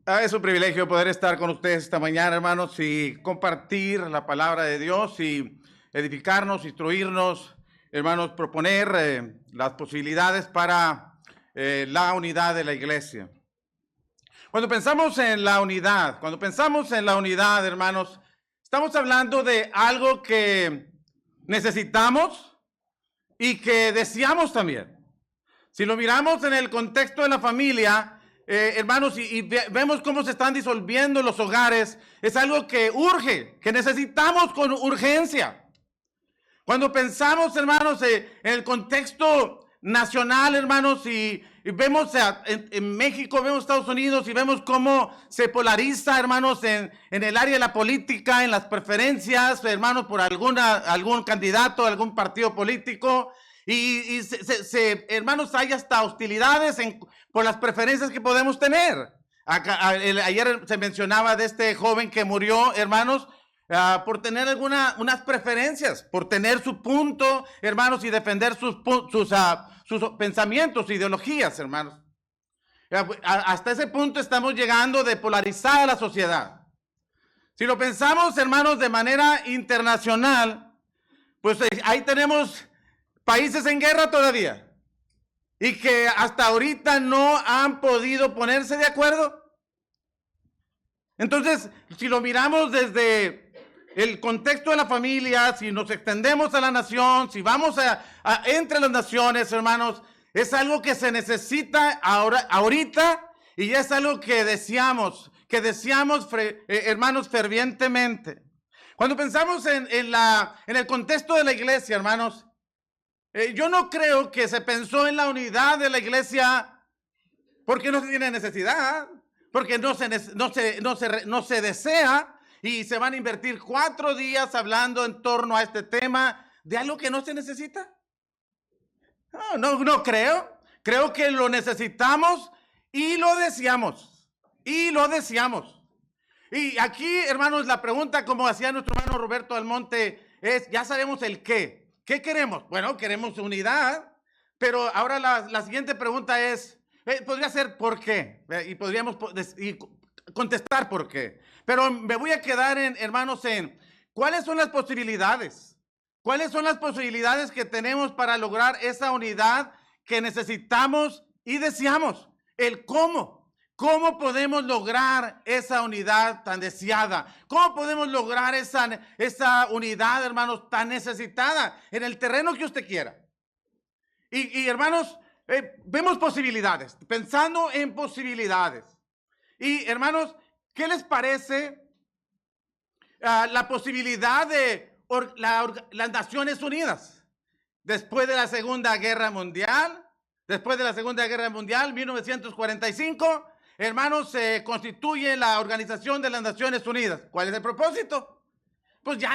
Es un privilegio poder estar con ustedes esta mañana, hermanos, y compartir la palabra de Dios y edificarnos, instruirnos, hermanos, proponer las posibilidades para la unidad de la iglesia. Cuando pensamos en la unidad, hermanos, estamos hablando de algo que necesitamos y que deseamos también. Si lo miramos en el contexto de la familia, hermanos, y vemos cómo se están disolviendo los hogares, es algo que urge, que necesitamos con urgencia. Cuando pensamos, hermanos, en el contexto nacional, hermanos, y vemos en México, vemos Estados Unidos y vemos cómo se polariza, hermanos, en el área de la política, en las preferencias, hermanos, por algún candidato, algún partido político. Hermanos, hay hasta hostilidades por las preferencias que podemos tener. Ayer se mencionaba de este joven que murió, hermanos, por tener unas preferencias, por tener su punto, hermanos, y defender sus pensamientos, ideologías, hermanos. Hasta ese punto estamos llegando de polarizar a la sociedad. Si lo pensamos, hermanos, de manera internacional, pues ahí tenemos países en guerra todavía y que hasta ahorita no han podido ponerse de acuerdo. Entonces, si lo miramos desde el contexto de la familia, si nos extendemos a la nación, si vamos entre las naciones, hermanos, es algo que se necesita ahorita y es algo que deseamos, hermanos, fervientemente. Cuando pensamos en el contexto de la iglesia, hermanos, yo no creo que se pensó en la unidad de la iglesia porque no se tiene necesidad, porque no se desea, y se van a invertir 4 días hablando en torno a este tema de algo que no se necesita. No creo. Creo que lo necesitamos y lo deseamos. Y aquí, hermanos, la pregunta, como hacía nuestro hermano Roberto Almonte, es, ya sabemos el qué. ¿Qué queremos? Bueno, queremos unidad, pero ahora la siguiente pregunta es, podría ser ¿por qué? Y podríamos contestar por qué. Pero me voy a quedar, hermanos, en ¿cuáles son las posibilidades? ¿Cuáles son las posibilidades que tenemos para lograr esa unidad que necesitamos y deseamos? El cómo. ¿Cómo podemos lograr esa unidad tan deseada? ¿Cómo podemos lograr esa unidad, hermanos, tan necesitada en el terreno que usted quiera? Y hermanos, vemos posibilidades, pensando en posibilidades. Y hermanos, ¿qué les parece la posibilidad de las Naciones Unidas? Después de la Segunda Guerra Mundial, 1945, hermanos, se constituye la Organización de las Naciones Unidas. ¿Cuál es el propósito? Pues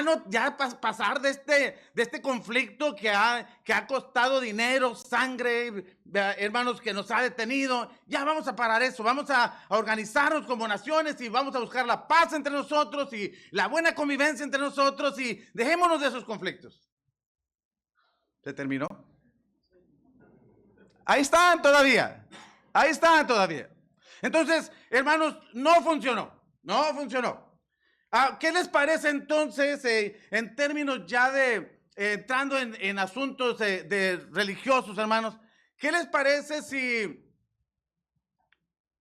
pasar de este conflicto que ha costado dinero, sangre, hermanos, que nos ha detenido. Ya vamos a parar eso, vamos a organizarnos como naciones y vamos a buscar la paz entre nosotros y la buena convivencia entre nosotros y dejémonos de esos conflictos. ¿Se terminó? Ahí están todavía. Entonces, hermanos, no funcionó. ¿Qué les parece entonces en términos ya de entrando en asuntos de religiosos, hermanos? ¿Qué les parece si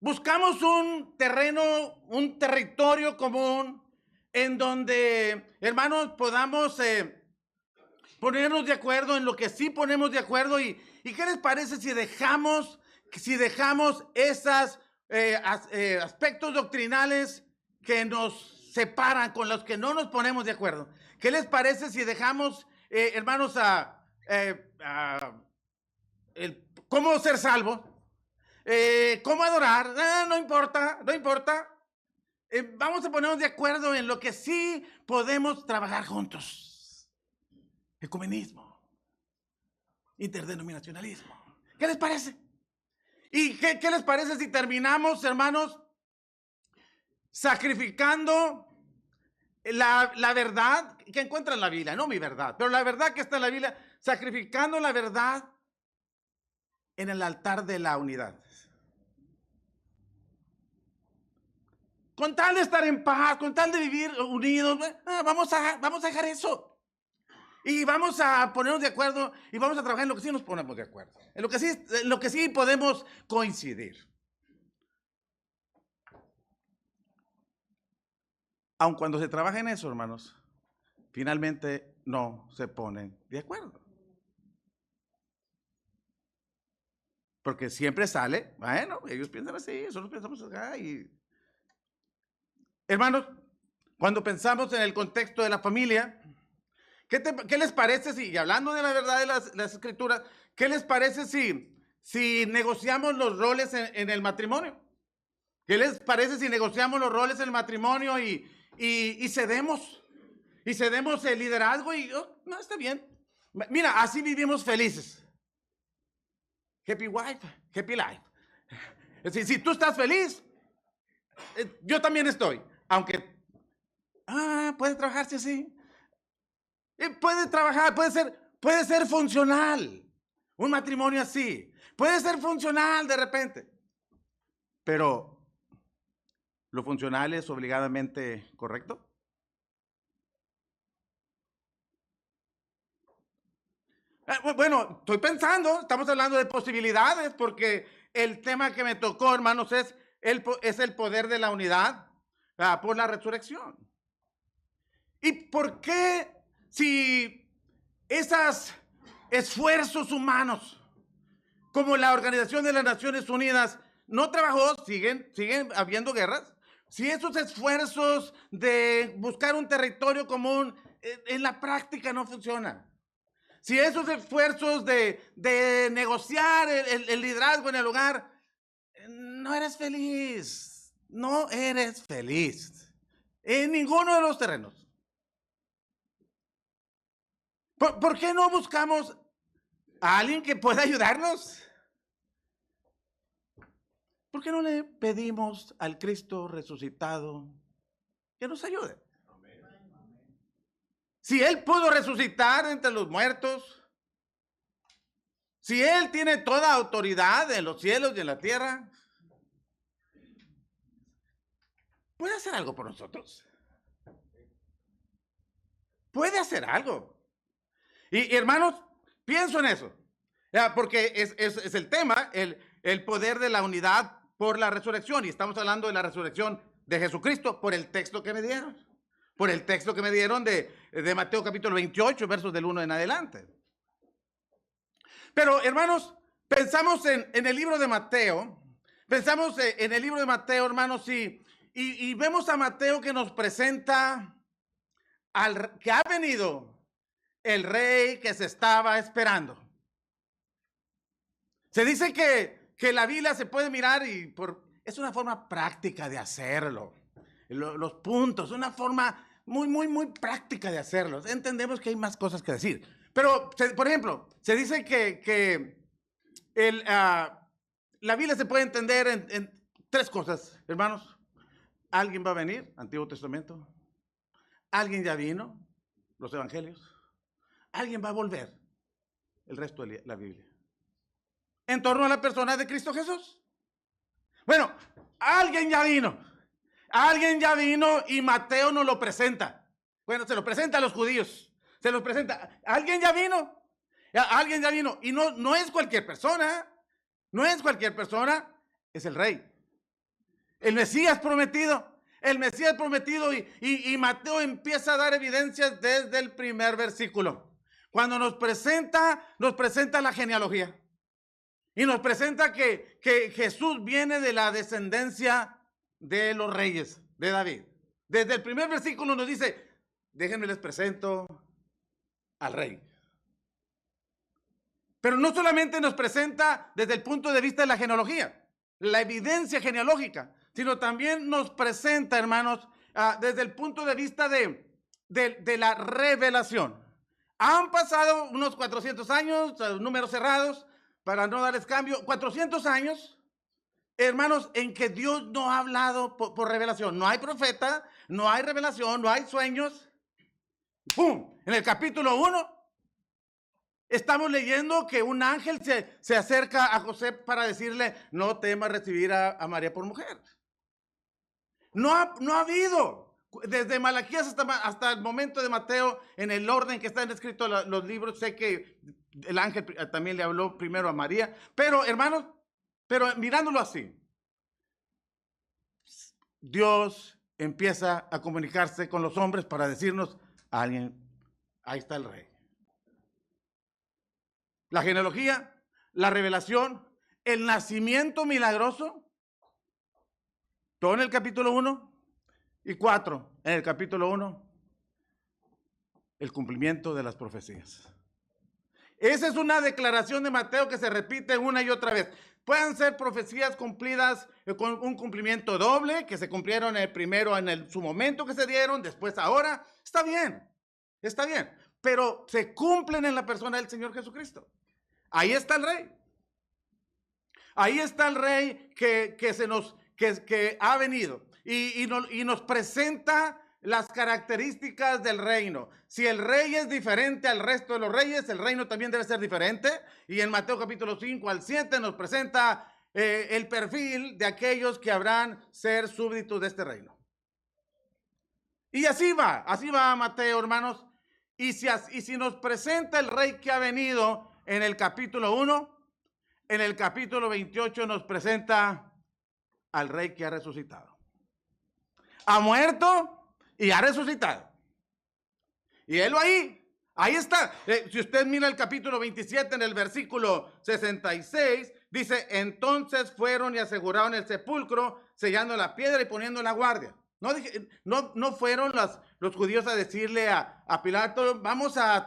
buscamos un territorio común en donde, hermanos, podamos ponernos de acuerdo en lo que sí ponemos de acuerdo? ¿Y qué les parece si dejamos esos aspectos doctrinales que nos separan, con los que no nos ponemos de acuerdo? ¿Qué les parece si dejamos, hermanos, cómo ser salvos, cómo adorar? No importa. Vamos a ponernos de acuerdo en lo que sí podemos trabajar juntos. Ecumenismo, interdenominacionalismo. ¿Qué les parece? ¿Y qué les parece si terminamos, hermanos, sacrificando la verdad que encuentra en la Biblia? No mi verdad, pero la verdad que está en la Biblia, sacrificando la verdad en el altar de la unidad. con tal de estar en paz, con tal de vivir unidos, vamos a dejar eso. Y vamos a ponernos de acuerdo y vamos a trabajar en lo que sí nos ponemos de acuerdo. En lo que sí podemos coincidir. Aun cuando se trabaja en eso, hermanos, finalmente no se ponen de acuerdo. Porque siempre sale, bueno, ellos piensan así, nosotros pensamos acá. Hermanos, cuando pensamos en el contexto de la familia, ¿qué les parece si, y hablando de la verdad de las escrituras, qué les parece si negociamos los roles en el matrimonio? ¿Qué les parece si negociamos los roles en el matrimonio y cedemos el liderazgo y no, está bien? Mira, así vivimos felices. Happy wife, happy life. Si tú estás feliz, yo también estoy. Aunque, puede trabajarse así. Puede trabajar, puede ser funcional. Un matrimonio así. Puede ser funcional de repente. Pero, ¿lo funcional es obligadamente correcto? Bueno, estoy pensando, estamos hablando de posibilidades, porque el tema que me tocó, hermanos, es el poder de la unidad por la resurrección. ¿Y por qué si esos esfuerzos humanos, como la Organización de las Naciones Unidas, no trabajó, siguen habiendo guerras? Si esos esfuerzos de buscar un territorio común en la práctica no funcionan. Si esos esfuerzos de negociar el liderazgo en el hogar, no eres feliz. No eres feliz. En ninguno de los terrenos. ¿Por qué no buscamos a alguien que pueda ayudarnos? ¿Por qué no le pedimos al Cristo resucitado que nos ayude? Si Él pudo resucitar entre los muertos, si Él tiene toda autoridad en los cielos y en la tierra, ¿puede hacer algo por nosotros? Puede hacer algo. Y hermanos, pienso en eso, porque es el tema, el poder de la unidad por la resurrección. Y estamos hablando de la resurrección de Jesucristo por el texto que me dieron. Por el texto que me dieron de Mateo capítulo 28, versos del 1 en adelante. Pero, hermanos, pensamos en el libro de Mateo. Pensamos en el libro de Mateo, hermanos, y vemos a Mateo que nos presenta que ha venido el rey que se estaba esperando. Se dice que la Biblia se puede mirar es una forma práctica de hacerlo. Los puntos, una forma muy práctica de hacerlo. Entendemos que hay más cosas que decir. Pero, por ejemplo, se dice que la Biblia se puede entender en tres cosas, hermanos. Alguien va a venir, Antiguo Testamento. Alguien ya vino, los evangelios. Alguien va a volver, el resto de la Biblia. En torno a la persona de Cristo Jesús. Bueno, alguien ya vino. Alguien ya vino y Mateo nos lo presenta. Bueno, se lo presenta a los judíos. Se los presenta. Alguien ya vino. Alguien ya vino. Y no es cualquier persona. No es cualquier persona. Es el rey. El Mesías prometido. El Mesías prometido. Y Mateo empieza a dar evidencias desde el primer versículo. Cuando nos presenta la genealogía. Y nos presenta que Jesús viene de la descendencia de los reyes, de David. Desde el primer versículo nos dice, déjenme les presento al rey. Pero no solamente nos presenta desde el punto de vista de la genealogía, la evidencia genealógica, sino también nos presenta, hermanos, desde el punto de vista de la revelación. Han pasado unos 400 años, números cerrados, para no darles cambio, 400 años, hermanos, en que Dios no ha hablado por revelación. No hay profeta, no hay revelación, no hay sueños. ¡Pum! En el capítulo 1, estamos leyendo que un ángel se acerca a José para decirle, no temas recibir a María por mujer. No ha habido. Desde Malaquías hasta el momento de Mateo, en el orden que están escritos los libros, sé que el ángel también le habló primero a María, pero hermanos, pero mirándolo así, Dios empieza a comunicarse con los hombres para decirnos a alguien, ahí está el rey. La genealogía, la revelación, el nacimiento milagroso, todo en el capítulo 1 y 4, en el capítulo 1, el cumplimiento de las profecías. Esa es una declaración de Mateo que se repite una y otra vez. Pueden ser profecías cumplidas con un cumplimiento doble, que se cumplieron primero en su momento que se dieron, después ahora. Está bien, pero se cumplen en la persona del Señor Jesucristo. Ahí está el rey. Ahí está el rey que ha venido y nos presenta las características del reino. Si el rey es diferente al resto de los reyes, el reino también debe ser diferente. Y en Mateo capítulo 5 al 7 nos presenta el perfil de aquellos que habrán ser súbditos de este reino. Y así va Mateo, hermanos. Y si nos presenta el rey que ha venido en el capítulo 1, en el capítulo 28 nos presenta al rey que ha resucitado. Ha muerto y ha resucitado. Y él ahí está. Si usted mira el capítulo 27 en el versículo 66, dice, entonces fueron y aseguraron el sepulcro, sellando la piedra y poniendo la guardia. No fueron los judíos a decirle a Pilato, vamos a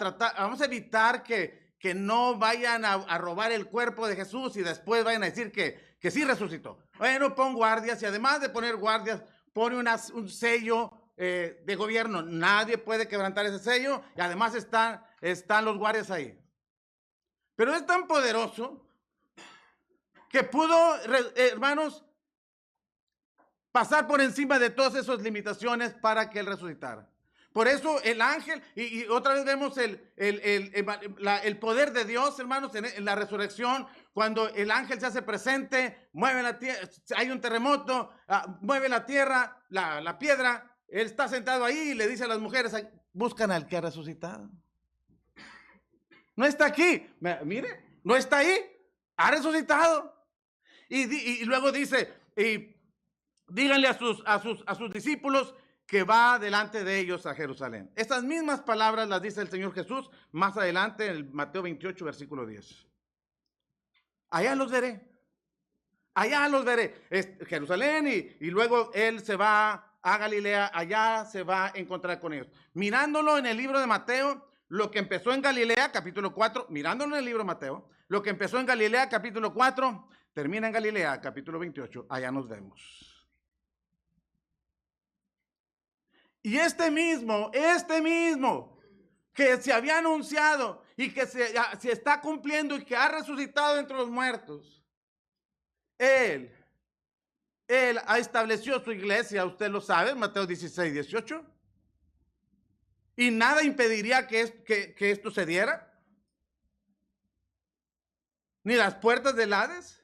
evitar que no vayan a robar el cuerpo de Jesús y después vayan a decir que sí resucitó. Bueno, pon guardias y además de poner guardias, pone un sello de gobierno. Nadie puede quebrantar ese sello y además están los guardias ahí. Pero es tan poderoso que pudo, hermanos, pasar por encima de todas esas limitaciones para que él resucitara. Por eso el ángel, y otra vez vemos el poder de Dios, hermanos, en la resurrección, cuando el ángel se hace presente, mueve la tierra, hay un terremoto, mueve la tierra, la piedra, él está sentado ahí y le dice a las mujeres, buscan al que ha resucitado. No está aquí, mire, no está ahí, ha resucitado. Y luego dice, díganle a sus discípulos que va delante de ellos a Jerusalén. Estas mismas palabras las dice el Señor Jesús más adelante en Mateo 28, versículo 10. Allá los veré. Es Jerusalén y luego él se va a Galilea, allá se va a encontrar con ellos. Mirándolo en el libro de Mateo, lo que empezó en Galilea, capítulo 4, mirándolo en el libro de Mateo, lo que empezó en Galilea, capítulo 4, termina en Galilea, capítulo 28, allá nos vemos. Y este mismo que se había anunciado y que se está cumpliendo y que ha resucitado entre los muertos, Él ha establecido su iglesia, usted lo sabe, Mateo 16, 18. Y nada impediría que esto se diera. Ni las puertas del Hades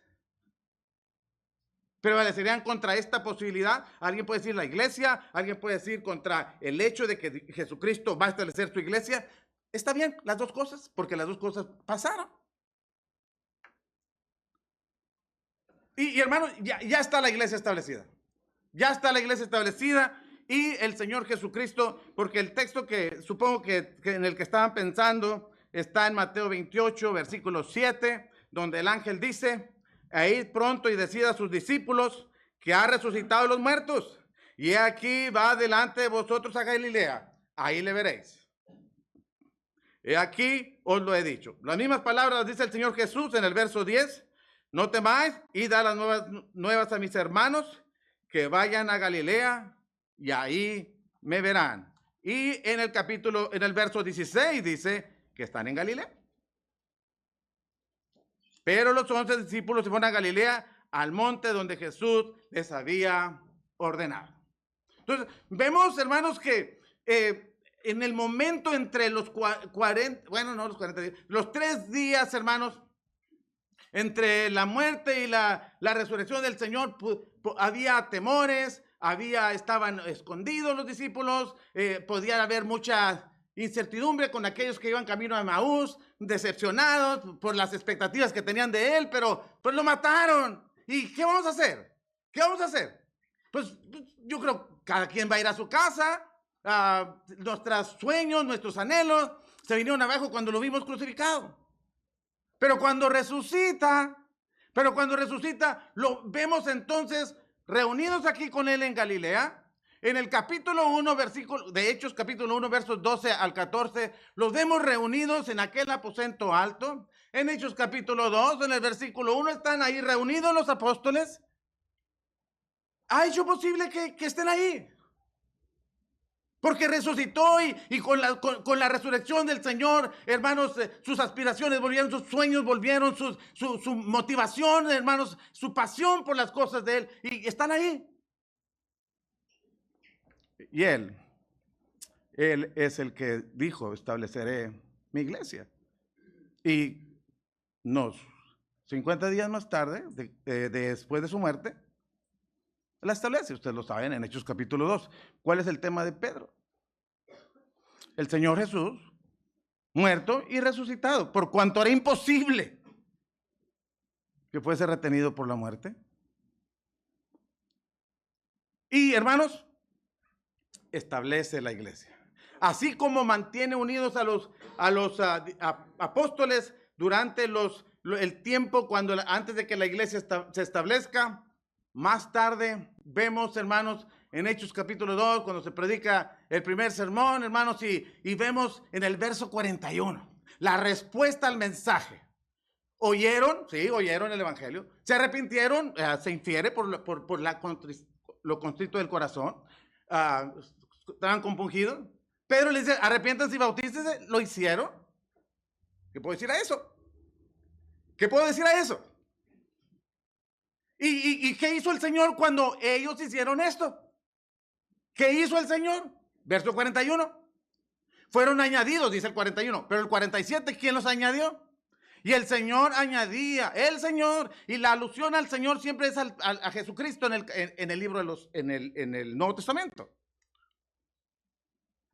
prevalecerían contra esta posibilidad. Alguien puede decir la iglesia, alguien puede decir contra el hecho de que Jesucristo va a establecer su iglesia. Está bien, las dos cosas, porque las dos cosas pasaron. Y hermanos, ya está la iglesia establecida. Ya está la iglesia establecida y el Señor Jesucristo, porque el texto que supongo que en el que estaban pensando está en Mateo 28, versículo 7, donde el ángel dice, a ir pronto y decida a sus discípulos que ha resucitado de los muertos. Y aquí va delante de vosotros a Galilea, ahí le veréis. He aquí os lo he dicho. Las mismas palabras dice el Señor Jesús en el verso 10. No temáis, id a las nuevas a mis hermanos que vayan a Galilea y ahí me verán. Y en el verso 16 dice que están en Galilea. Pero los 11 discípulos se fueron a Galilea, al monte donde Jesús les había ordenado. Entonces, vemos, hermanos, que en el momento entre los 3 días, hermanos, entre la muerte y la resurrección del Señor, había temores, estaban escondidos los discípulos, podía haber mucha incertidumbre con aquellos que iban camino a Emaús, decepcionados por las expectativas que tenían de él, pero pues lo mataron. ¿Y qué vamos a hacer? ¿Qué vamos a hacer? Pues yo creo que cada quien va a ir a su casa, nuestros sueños, nuestros anhelos se vinieron abajo cuando lo vimos crucificado. Pero cuando resucita, lo vemos entonces reunidos aquí con él en Galilea. En el capítulo 1, de Hechos, capítulo 1, versos 12 al 14, los vemos reunidos en aquel aposento alto. En Hechos, capítulo 2, en el versículo 1, están ahí reunidos los apóstoles. ¿Ha hecho posible que estén ahí? Porque resucitó y con la resurrección del Señor, hermanos, sus aspiraciones volvieron, sus sueños volvieron, su motivación, hermanos, su pasión por las cosas de Él. Y están ahí. Y Él es el que dijo, estableceré mi iglesia. Y 50 días más tarde, después de su muerte, la establece. Ustedes lo saben en Hechos capítulo 2. ¿Cuál es el tema de Pedro? El Señor Jesús, muerto y resucitado, por cuanto era imposible que fuese retenido por la muerte. Y hermanos, establece la iglesia. Así como mantiene unidos a los apóstoles durante el tiempo antes de que la iglesia se establezca. Más tarde vemos, hermanos, en Hechos capítulo 2, cuando se predica el primer sermón, hermanos, y vemos en el verso 41 la respuesta al mensaje. ¿Oyeron? Sí, oyeron el evangelio. ¿Se arrepintieron? Se infiere por lo constrito del corazón. Estaban compungidos. Pedro le dice, arrepiéntanse y bautícense. ¿Lo hicieron? ¿Qué puedo decir a eso? ¿Qué puedo decir a eso? ¿Y qué hizo el Señor cuando ellos hicieron esto? ¿Qué hizo el Señor? Verso 41. Fueron añadidos, dice el 41. Pero el 47, ¿quién los añadió? Y el Señor añadía, el Señor, y la alusión al Señor siempre es a Jesucristo en el libro en el Nuevo Testamento.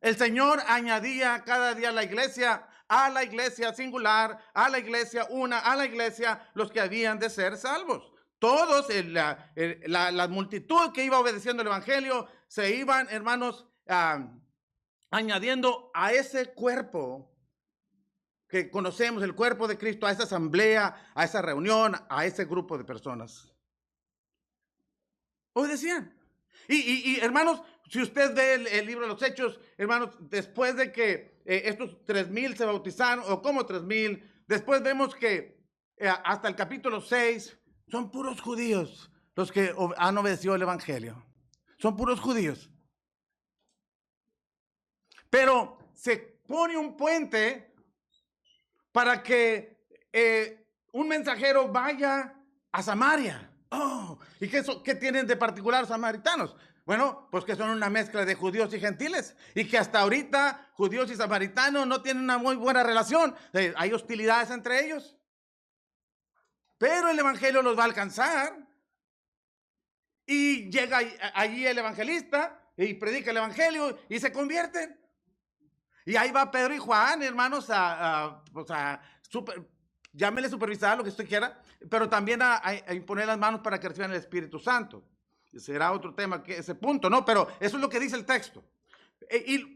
El Señor añadía cada día a la iglesia singular, a la iglesia una, a la iglesia los que habían de ser salvos. Todos, la multitud que iba obedeciendo el evangelio, se iban, hermanos, añadiendo a ese cuerpo que conocemos, el cuerpo de Cristo, a esa asamblea, a esa reunión, a ese grupo de personas. Obedecían. Y hermanos, si usted ve el libro de los Hechos, hermanos, después de que estos 3,000 se bautizaron, o como 3,000, después vemos que hasta el capítulo 6 son puros judíos los que han obedecido el evangelio. Son puros judíos. Pero se pone un puente para que un mensajero vaya a Samaria. ¿Y qué tienen de particular samaritanos? Bueno, pues que son una mezcla de judíos y gentiles, y que hasta ahorita judíos y samaritanos no tienen una muy buena relación. Hay hostilidades entre ellos. Pero el evangelio los va a alcanzar. Y llega allí el evangelista y predica el evangelio y se convierten. Y ahí va Pedro y Juan, hermanos, llámele supervisar lo que usted quiera, pero también a imponer las manos para que reciban el Espíritu Santo. Será otro tema, ese punto, ¿no? Pero eso es lo que dice el texto.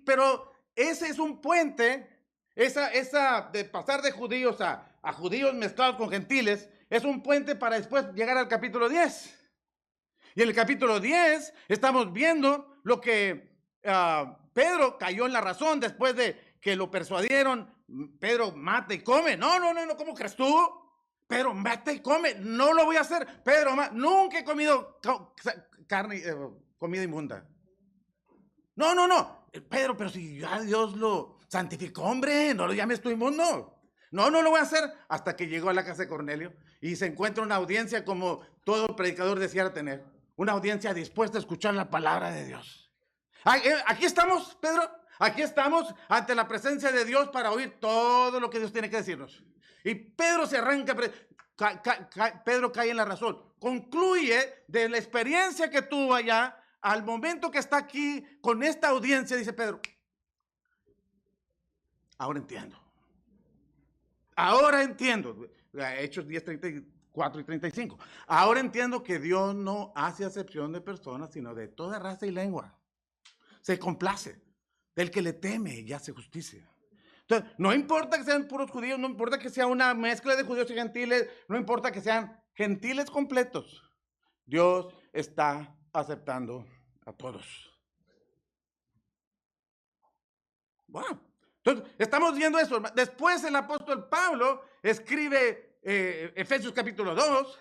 Pero ese es un puente, esa de pasar de judíos a judíos mezclados con gentiles, es un puente para después llegar al capítulo 10. Y en el capítulo 10 estamos viendo lo que Pedro cayó en la razón después de que lo persuadieron. Pedro, mata y come. No, ¿cómo crees tú? Pedro, mata y come. No lo voy a hacer. Pedro, nunca he comido carne, comida inmunda. No. Pedro, pero si ya Dios lo santificó, hombre, no lo llames tú inmundo. No lo voy a hacer. Hasta que llegó a la casa de Cornelio y se encuentra una audiencia como todo predicador deseara tener. Una audiencia dispuesta a escuchar la palabra de Dios. Aquí estamos, Pedro. Aquí estamos ante la presencia de Dios para oír todo lo que Dios tiene que decirnos. Y Pedro se arranca, Pedro cae en la razón. Concluye de la experiencia que tuvo allá al momento que está aquí con esta audiencia, dice Pedro, ahora entiendo. Ahora entiendo. Hechos 10, 34 y 35. Ahora entiendo que Dios no hace acepción de personas, sino de toda raza y lengua. Se complace del que le teme y hace justicia. Entonces, no importa que sean puros judíos, no importa que sea una mezcla de judíos y gentiles, no importa que sean gentiles completos, Dios está aceptando a todos. Bueno, entonces estamos viendo eso. Después el apóstol Pablo escribe Efesios capítulo 2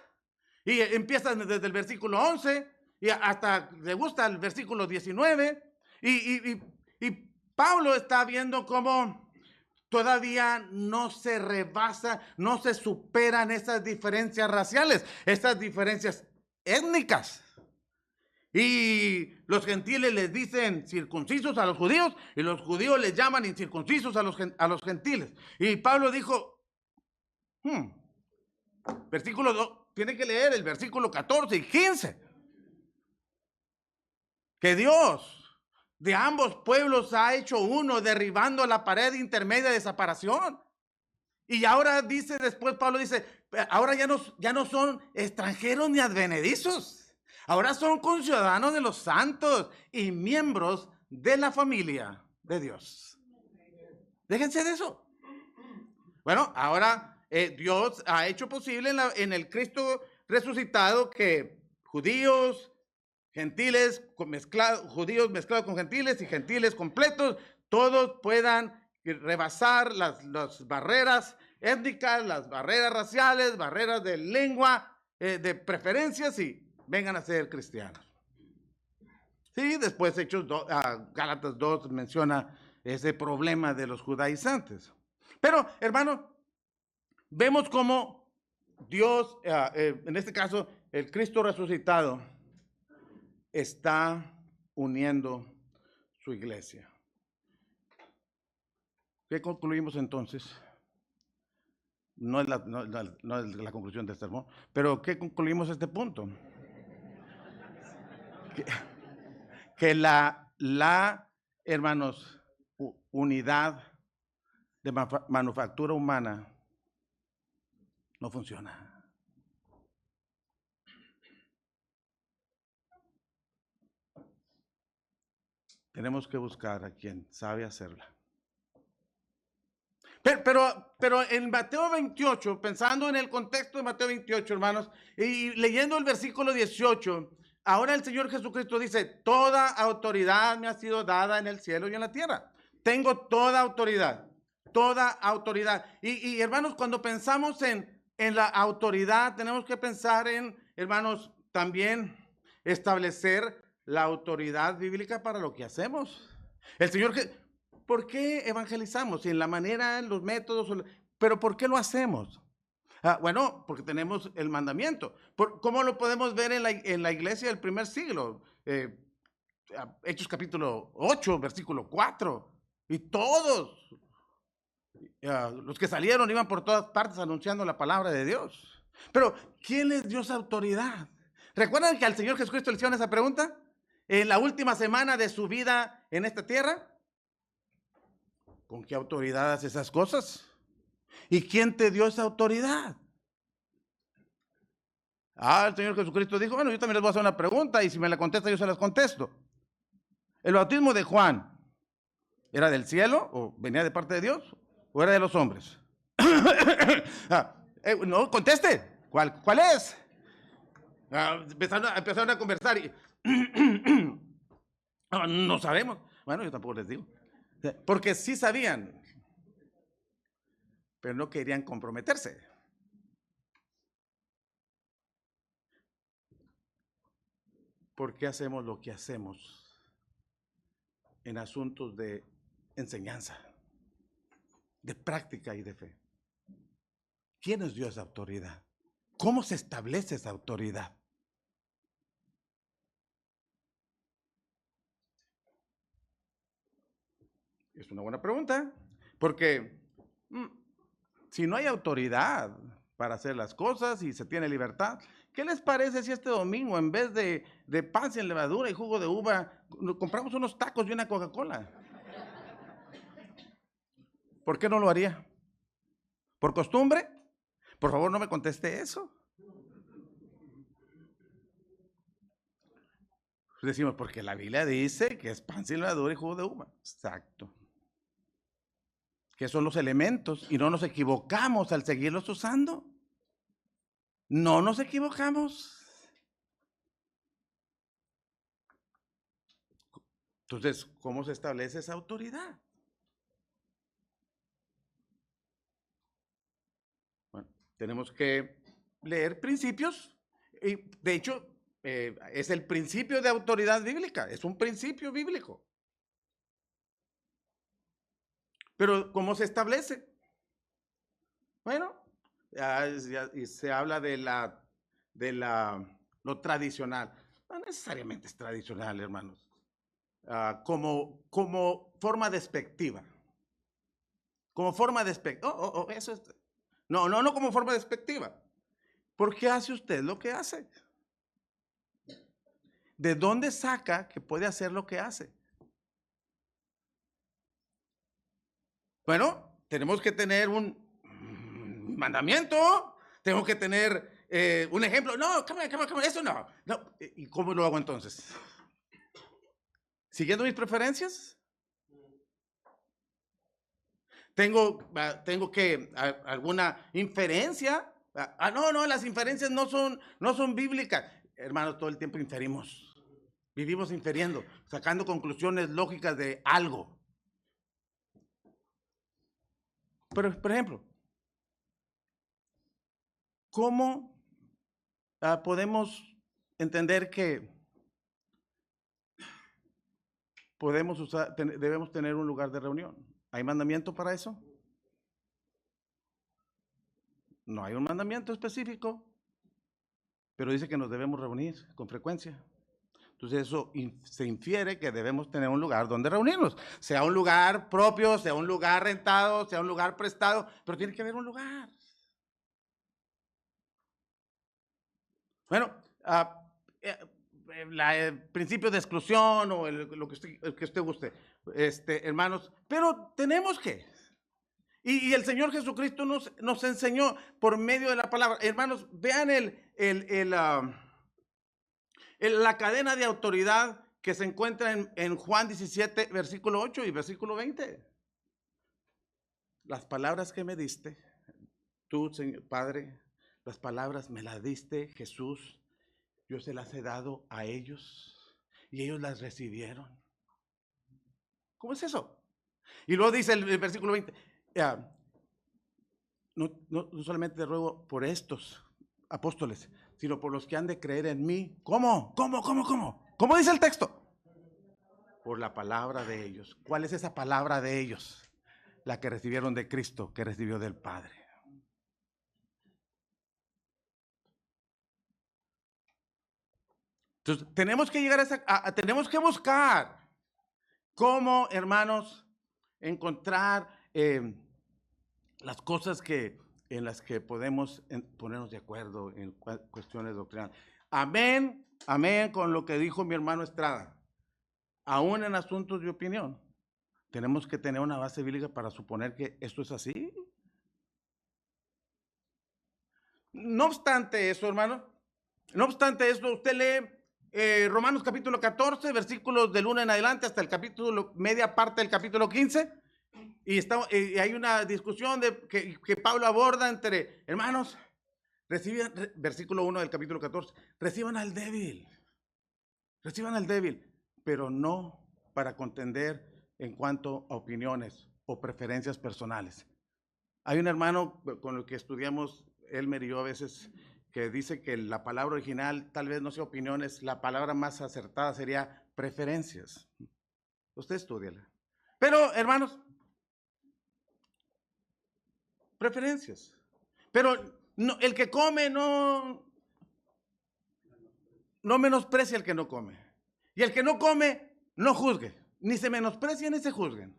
y empieza desde el versículo 11 y hasta le gusta el versículo 19 y Pablo está viendo cómo todavía no se rebasa, no se superan esas diferencias raciales, esas diferencias étnicas. Y los gentiles les dicen circuncisos a los judíos y los judíos les llaman incircuncisos a los gentiles. Y Pablo dijo, versículo 2, tiene que leer el versículo 14 y 15. Que Dios de ambos pueblos ha hecho uno, derribando la pared intermedia de separación. Y ahora dice, después Pablo dice, ahora ya no son extranjeros ni advenedizos. Ahora son conciudadanos de los santos y miembros de la familia de Dios. Déjense de eso. Bueno, ahora Dios ha hecho posible en el Cristo resucitado que judíos, gentiles judíos mezclados con gentiles y gentiles completos, todos puedan rebasar las barreras étnicas, las barreras raciales, barreras de lengua, de preferencias y vengan a ser cristianos. Sí, después Gálatas 2 menciona ese problema de los judaizantes. Pero, hermano, vemos cómo Dios, en este caso, el Cristo resucitado, está uniendo su iglesia. ¿Qué concluimos entonces? No es la conclusión de este sermón, pero ¿qué concluimos a este punto? Que hermanos, unidad de manufactura humana no funciona. Tenemos que buscar a quien sabe hacerla. Pero en Mateo 28, pensando en el contexto de Mateo 28, hermanos, y leyendo el versículo 18, ahora el Señor Jesucristo dice, toda autoridad me ha sido dada en el cielo y en la tierra. Tengo toda autoridad, toda autoridad. Y hermanos, cuando pensamos en la autoridad, tenemos que pensar en, hermanos, también establecer la autoridad bíblica para lo que hacemos. El Señor ¿por qué evangelizamos? En la manera, en los métodos, pero ¿por qué lo hacemos? Bueno, porque tenemos el mandamiento. ¿Cómo lo podemos ver en la iglesia del primer siglo? Hechos capítulo 8, versículo 4. Y todos los que salieron iban por todas partes anunciando la palabra de Dios. Pero, ¿quién les dio esa autoridad? ¿Recuerdan que al Señor Jesucristo le hicieron esa pregunta? En la última semana de su vida en esta tierra. ¿Con qué autoridad haces esas cosas? ¿Y quién te dio esa autoridad? El Señor Jesucristo dijo, bueno, yo también les voy a hacer una pregunta y si me la contesta yo se las contesto. ¿El bautismo de Juan era del cielo o venía de parte de Dios o era de los hombres? No, conteste. ¿Cuál es? Empezaron a conversar y no sabemos. Bueno, yo tampoco les digo. Porque sí sabían, pero no querían comprometerse. ¿Por qué hacemos lo que hacemos en asuntos de enseñanza, de práctica y de fe? ¿Quién nos dio esa autoridad? ¿Cómo se establece esa autoridad? Es una buena pregunta, porque si no hay autoridad para hacer las cosas y se tiene libertad, ¿Qué les parece si este domingo, en vez de pan sin levadura y jugo de uva, compramos unos tacos y una Coca-Cola? ¿Por qué no lo haría? ¿Por costumbre? Por favor, no me conteste eso. Decimos, porque la Biblia dice que es pan sin levadura y jugo de uva. Exacto. Que son los elementos y no nos equivocamos al seguirlos usando. No nos equivocamos. Entonces, ¿cómo se establece esa autoridad? Bueno, tenemos que leer principios y, de hecho, es el principio de autoridad bíblica, es un principio bíblico. Pero, ¿cómo se establece? Bueno, y se habla de lo tradicional. No necesariamente es tradicional, hermanos. Como forma despectiva. Como forma despectiva. Eso es. No como forma despectiva. ¿Por qué hace usted lo que hace? ¿De dónde saca que puede hacer lo que hace? Bueno, tenemos que tener un mandamiento, tengo que tener un ejemplo. No, eso no. ¿Y cómo lo hago entonces? ¿Siguiendo mis preferencias? Tengo que alguna inferencia. No, las inferencias no son bíblicas. Hermanos, todo el tiempo inferimos. Vivimos infiriendo, sacando conclusiones lógicas de algo. Pero, por ejemplo, ¿cómo podemos entender que debemos tener un lugar de reunión? ¿Hay mandamiento para eso? No hay un mandamiento específico, pero dice que nos debemos reunir con frecuencia. Entonces eso se infiere que debemos tener un lugar donde reunirnos, sea un lugar propio, sea un lugar rentado, sea un lugar prestado, pero tiene que haber un lugar. Bueno, el principio de exclusión o lo que usted guste, hermanos, pero tenemos que. Y el Señor Jesucristo nos enseñó por medio de la palabra. Hermanos, vean la cadena de autoridad que se encuentra en Juan 17, versículo 8 y versículo 20. Las palabras que me diste, tú, Señor Padre, las palabras me las diste, Jesús, yo se las he dado a ellos y ellos las recibieron. ¿Cómo es eso? Y luego dice el versículo 20, no solamente te ruego por estos apóstoles, sino por los que han de creer en mí. ¿Cómo? ¿Cómo dice el texto? Por la palabra de ellos. ¿Cuál es esa palabra de ellos? La que recibieron de Cristo, que recibió del Padre. Entonces, tenemos que llegar tenemos que buscar cómo, hermanos, encontrar las cosas en las que podemos ponernos de acuerdo en cuestiones doctrinales. Amén con lo que dijo mi hermano Estrada. Aún en asuntos de opinión, tenemos que tener una base bíblica para suponer que esto es así. No obstante eso, hermano, usted lee Romanos capítulo 14, versículos del 1 en adelante hasta el capítulo, media parte del capítulo 15, y hay una discusión que Pablo aborda entre hermanos. Versículo 1 del capítulo 14, reciban al débil, pero no para contender en cuanto a opiniones o preferencias personales. Hay un hermano con el que estudiamos, Elmer y yo a veces, que dice que la palabra original tal vez no sea opiniones, la palabra más acertada sería preferencias. Usted estúdiala. Pero, hermanos, preferencias. Pero no, el que come no menosprecia al que no come. Y el que no come, no juzgue. Ni se menosprecien ni se juzguen.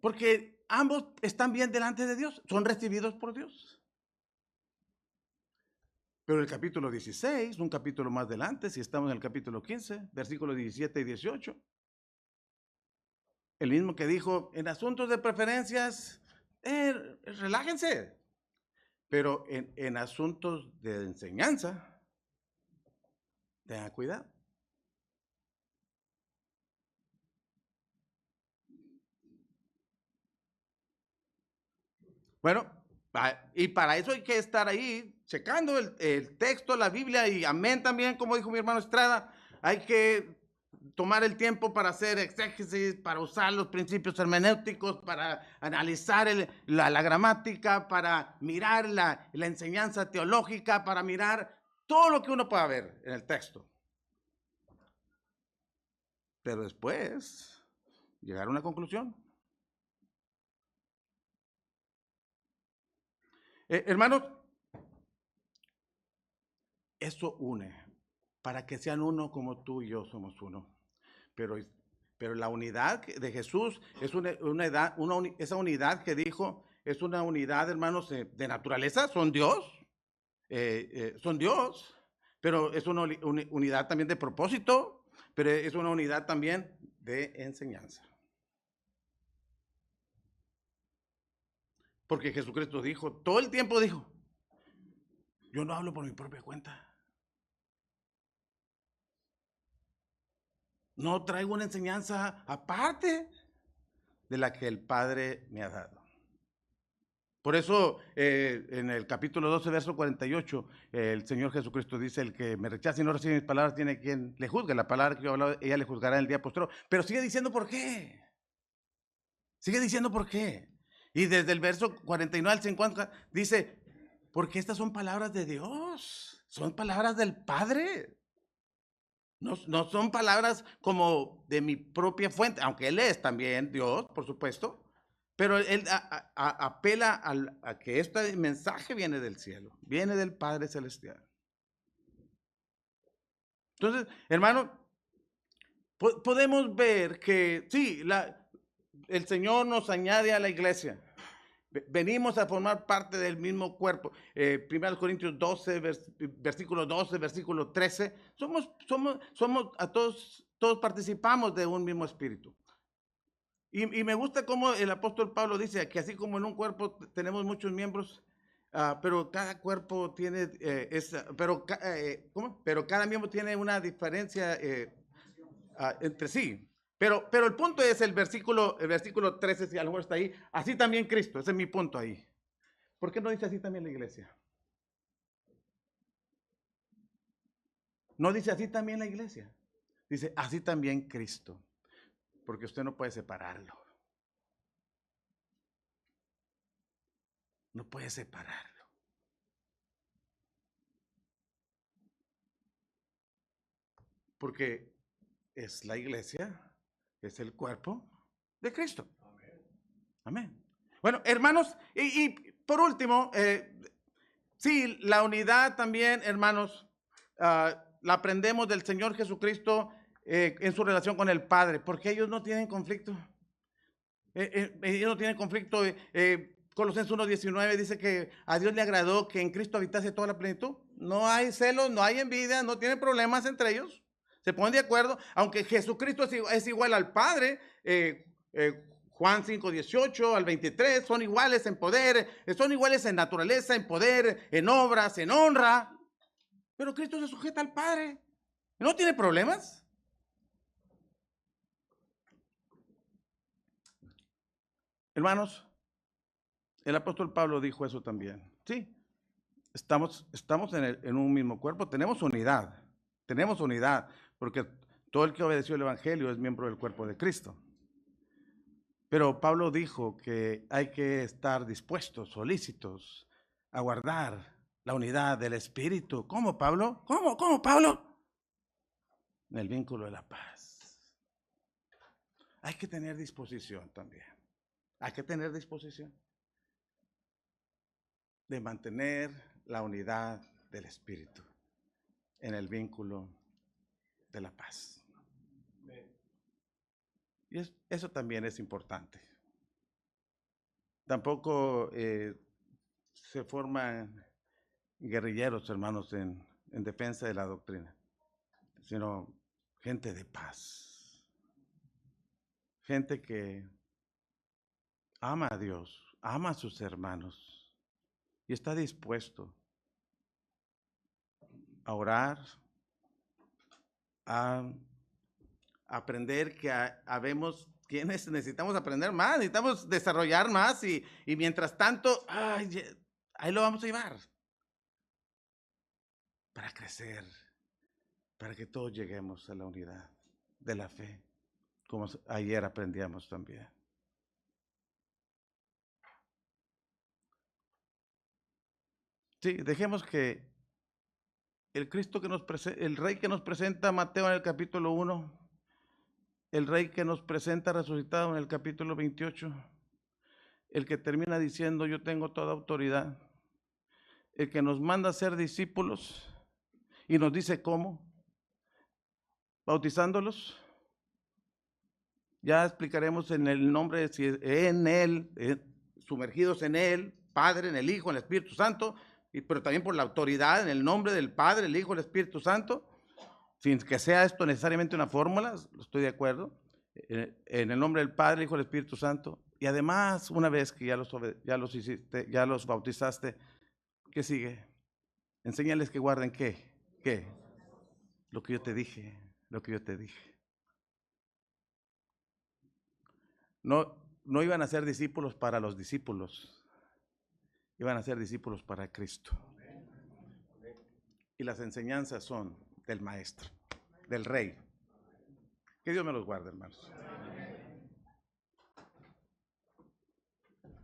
Porque ambos están bien delante de Dios, son recibidos por Dios. Pero el capítulo 16, un capítulo más adelante, si estamos en el capítulo 15, versículos 17 y 18, el mismo que dijo, en asuntos de preferencias, relájense, pero en asuntos de enseñanza, tengan cuidado. Bueno, y para eso hay que estar ahí checando el texto, la Biblia, y amén también, como dijo mi hermano Estrada, hay que tomar el tiempo para hacer exégesis, para usar los principios hermenéuticos, para analizar la gramática, para mirar la enseñanza teológica, para mirar todo lo que uno pueda ver en el texto. Pero después, llegar a una conclusión. Hermanos, eso une, para que sean uno como tú y yo somos uno. Pero, pero la unidad de Jesús es esa unidad que dijo, es una unidad, hermanos, de naturaleza, son Dios, pero es una unidad también de propósito, pero es una unidad también de enseñanza. Porque Jesucristo dijo, todo el tiempo dijo, yo no hablo por mi propia cuenta. No traigo una enseñanza aparte de la que el Padre me ha dado. Por eso, en el capítulo 12, verso 48, el Señor Jesucristo dice, el que me rechaza y no recibe mis palabras, tiene quien le juzgue. La palabra que yo he hablado, ella le juzgará en el día posterior. Pero sigue diciendo por qué. Sigue diciendo por qué. Y desde el verso 49 al 50 dice, porque estas son palabras de Dios. Son palabras del Padre. No son palabras como de mi propia fuente, aunque Él es también Dios, por supuesto. Pero él apela a que este mensaje viene del cielo, viene del Padre Celestial. Entonces, hermano, podemos ver que sí, el Señor nos añade a la iglesia. Venimos a formar parte del mismo cuerpo. 1 Corintios 12, versículo 12, versículo 13. Somos a todos participamos de un mismo espíritu. Y me gusta cómo el apóstol Pablo dice que así como en un cuerpo tenemos muchos miembros, pero cada cuerpo tiene, pero cada miembro tiene una diferencia entre sí. Pero el punto es el versículo 13, si a lo mejor está ahí, así también Cristo, ese es mi punto ahí. ¿Por qué no dice así también la iglesia? No dice así también la iglesia, dice así también Cristo, porque usted no puede separarlo. No puede separarlo. Porque es la iglesia, es el cuerpo de Cristo. Amén. Bueno, hermanos, y por último, sí, la unidad también, hermanos, la aprendemos del Señor Jesucristo en su relación con el Padre, porque ellos no tienen conflicto. Ellos no tienen conflicto. Colosenses 1:19 dice que a Dios le agradó que en Cristo habitase toda la plenitud. No hay celos, no hay envidia, no tienen problemas entre ellos. Se ponen de acuerdo, aunque Jesucristo es igual al Padre. Juan 5:18 al 23, son iguales en poder, son iguales en naturaleza, en poder, en obras, en honra. Pero Cristo se sujeta al Padre. ¿No tiene problemas? Hermanos, el apóstol Pablo dijo eso también. Sí, estamos en un mismo cuerpo, tenemos unidad, porque todo el que obedeció el Evangelio es miembro del cuerpo de Cristo. Pero Pablo dijo que hay que estar dispuestos, solícitos, a guardar la unidad del Espíritu. ¿Cómo, Pablo? ¿Cómo, Pablo? En el vínculo de la paz. Hay que tener disposición también. Hay que tener disposición de mantener la unidad del Espíritu en el vínculo de la paz. Y eso también es importante. Tampoco se forman guerrilleros, hermanos, en defensa de la doctrina, sino gente de paz, gente que ama a Dios, ama a sus hermanos y está dispuesto a orar, a aprender que habemos quienes necesitamos aprender más, necesitamos desarrollar más y mientras tanto, ahí lo vamos a llevar para crecer, para que todos lleguemos a la unidad de la fe, como ayer aprendíamos también. Sí, dejemos que el Cristo que nos presenta, el Rey que nos presenta Mateo en el capítulo 1, el Rey que nos presenta resucitado en el capítulo 28, el que termina diciendo yo tengo toda autoridad, el que nos manda a ser discípulos y nos dice cómo, bautizándolos. Ya explicaremos en el nombre, en Él, sumergidos en Él, Padre, en el Hijo, en el Espíritu Santo, pero también por la autoridad, en el nombre del Padre, el Hijo, el Espíritu Santo, sin que sea esto necesariamente una fórmula, estoy de acuerdo, en el nombre del Padre, el Hijo, el Espíritu Santo, y además, una vez que ya los bautizaste, ¿qué sigue? Enséñales que guarden ¿qué? Lo que yo te dije, lo que yo te dije. No iban a ser discípulos para los discípulos, iban a ser discípulos para Cristo. Y las enseñanzas son del Maestro, del Rey. Que Dios me los guarde, hermanos.